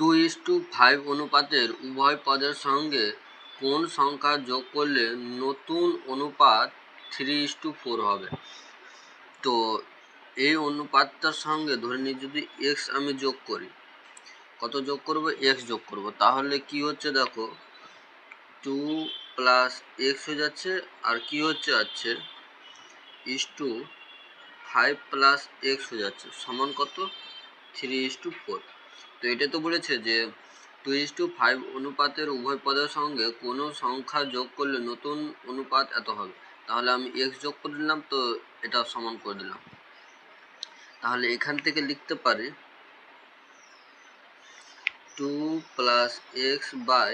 2:5 অনুপাতের উভয় পদের সঙ্গে কোন সংখ্যা যোগ করলে নতুন অনুপাত 3:4 হবে। তো এই অনুপাতটার সঙ্গে ধরে নিই যদি এক্স আমি যোগ করি, কত যোগ করব, এক্স যোগ করব, তাহলে কি হচ্ছে দেখো 2 প্লাস এক্স হয়ে যাচ্ছে, আর কি হচ্ছে 5 প্লাস এক্স হয়ে যাচ্ছে সমান কত 3:4। তো এটা তো বলেছে যে 2:5 অনুপাতের উভয় পদের সঙ্গে কোনো সংখ্যা যোগ করলে নতুন অনুপাত এত হবে। তাহলে আমি এক্স যোগ করে দিলাম, তো এটা সমান করে দিলাম। তাহলে এখান থেকে লিখতে পারি 2 plus x by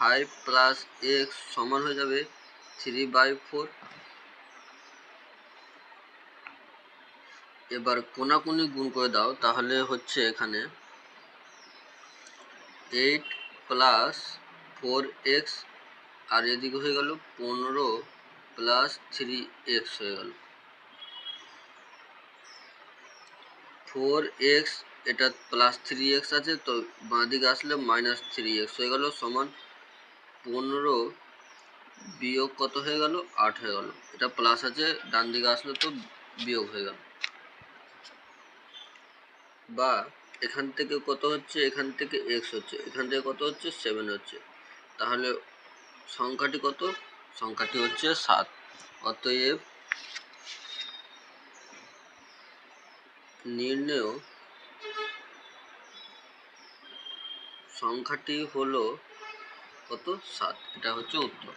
5 plus x সমান হয়ে যাবে 3/4। এবার কোনাকুনি গুণ করে দাও, তাহলে হচ্ছে এখানে 8 প্লাস 4x আর এদিকে হয়ে গেল 15 প্লাস 3x হয়ে গেল 4x, এটা প্লাস 3x আছে, তো বাঁ দিকে আসলে মাইনাস 3x হয়ে গেল সমান 15 বিয়োগ কত হয়ে গেল 8 হয়ে গেল। এটা প্লাস আছে, ডান দিকে আসলে তো বিয়োগ হয়ে গেল। বা এখান থেকে কত হচ্ছে, এখান থেকে এক্স হচ্ছে, এখান থেকে কত হচ্ছে 7 হচ্ছে, তাহলে সংখ্যাটি কত, সংখ্যাটি হচ্ছে 7। অতএব নির্ণেয় সংখ্যাটি হলো কত 7, এটা হচ্ছে উত্তর।